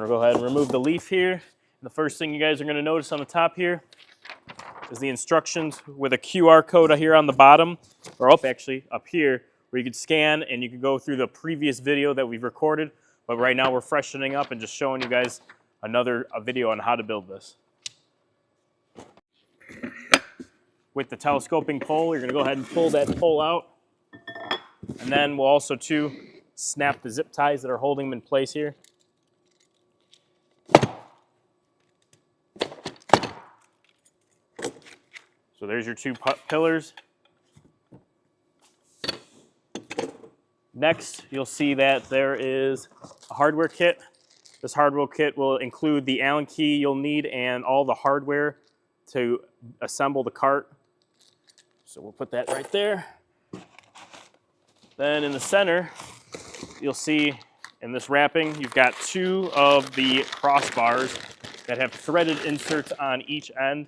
gonna go ahead and remove the leaf here. The first thing you guys are gonna notice on the top here is the instructions with a QR code here on the bottom, or actually up here, where you can scan and you can go through the previous video that we've recorded. But right now we're freshening up and just showing you guys a video on how to build this. With the telescoping pole, you're gonna go ahead and pull that pole out. And then we'll also snap the zip ties that are holding them in place here. So there's your 2 pillars. Next, you'll see that there is a hardware kit. This hardware kit will include the Allen key you'll need and all the hardware to assemble the cart. So we'll put that right there. Then in the center, you'll see in this wrapping, you've got 2 of the crossbars that have threaded inserts on each end.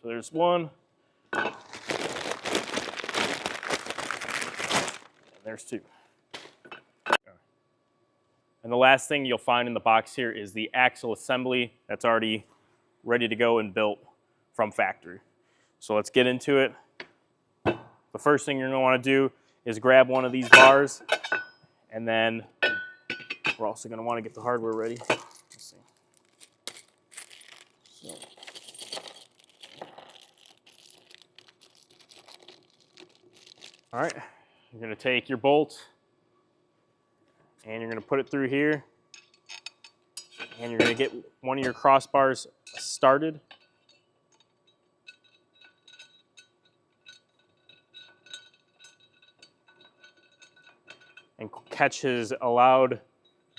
So there's 1, and there's 2. And the last thing you'll find in the box here is the axle assembly that's already ready to go and built from factory. So let's get into it. The first thing you're going to want to do is grab one of these bars, and then we're also going to want to get the hardware ready. Let's see. So. All right, you're going to take your bolt and you're going to put it through here, and you're going to get one of your crossbars started. And Ketch has allowed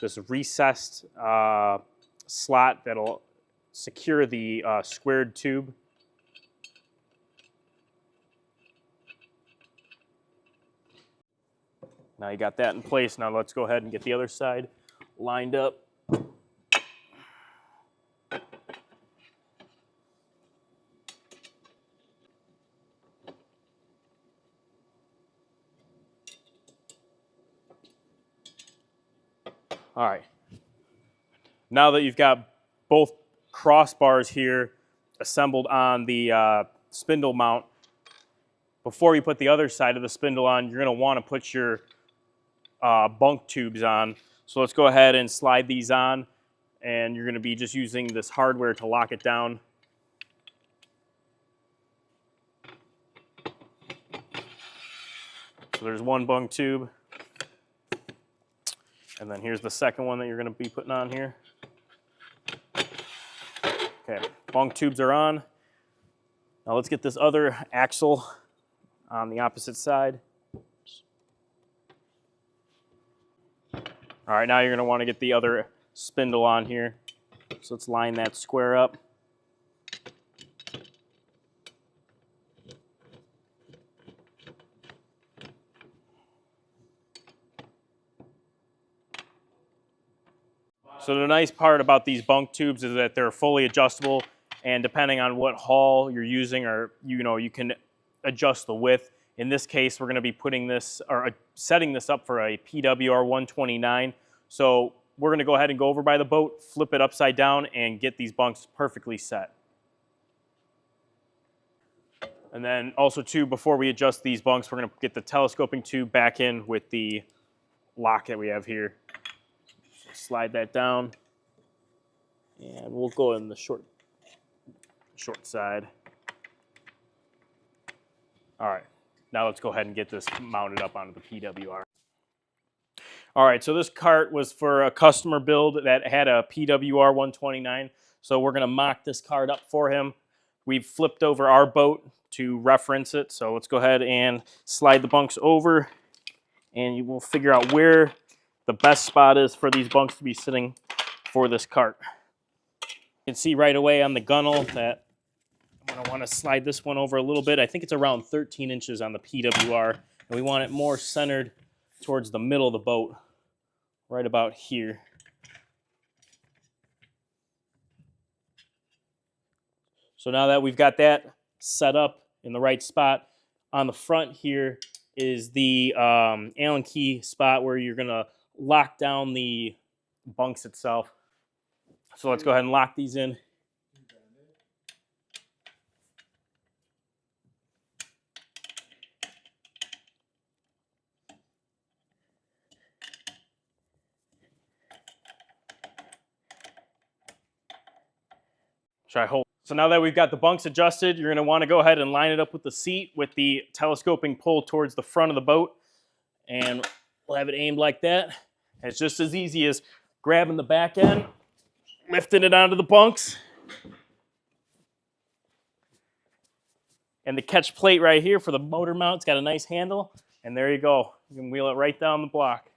this recessed slot that'll secure the squared tube. Now you got that in place. Now let's go ahead and get the other side lined up. All right. Now that you've got both crossbars here assembled on the spindle mount, before you put the other side of the spindle on, you're going to want to put your bunk tubes on. So let's go ahead and slide these on, and you're going to be just using this hardware to lock it down. So there's one bunk tube, and then here's the second one that you're going to be putting on here. Okay, bunk tubes are on. Now let's get this other axle on the opposite side. All right, now you're going to want to get the other spindle on here. So let's line that square up. So the nice part about these bunk tubes is that they're fully adjustable, and depending on what haul you're using, or you can adjust the width. In this case, we're going to be putting this or setting this up for a PWR 129. So we're going to go ahead and go over by the boat, flip it upside down, and get these bunks perfectly set. And then also too, before we adjust these bunks, we're going to get the telescoping tube back in with the lock that we have here. So slide that down, and we'll go in the short side. All right, now let's go ahead and get this mounted up onto the PWR. All right, so this cart was for a customer build that had a PWR 129. So we're gonna mock this cart up for him. We've flipped over our boat to reference it. So let's go ahead and slide the bunks over, and you will figure out where the best spot is for these bunks to be sitting for this cart. You can see right away on the gunnel that I'm going to want to slide this one over a little bit. I think it's around 13 inches on the PWR, and we want it more centered towards the middle of the boat, right about here. So now that we've got that set up in the right spot, on the front here is the Allen key spot where you're going to lock down the bunks itself. So let's go ahead and lock these in. Should I hold? So now that we've got the bunks adjusted, you're going to want to go ahead and line it up with the seat with the telescoping pull towards the front of the boat. And we'll have it aimed like that. And it's just as easy as grabbing the back end, lifting it onto the bunks. And the Ketch plate right here for the motor mount, it's got a nice handle. And there you go. You can wheel it right down the block.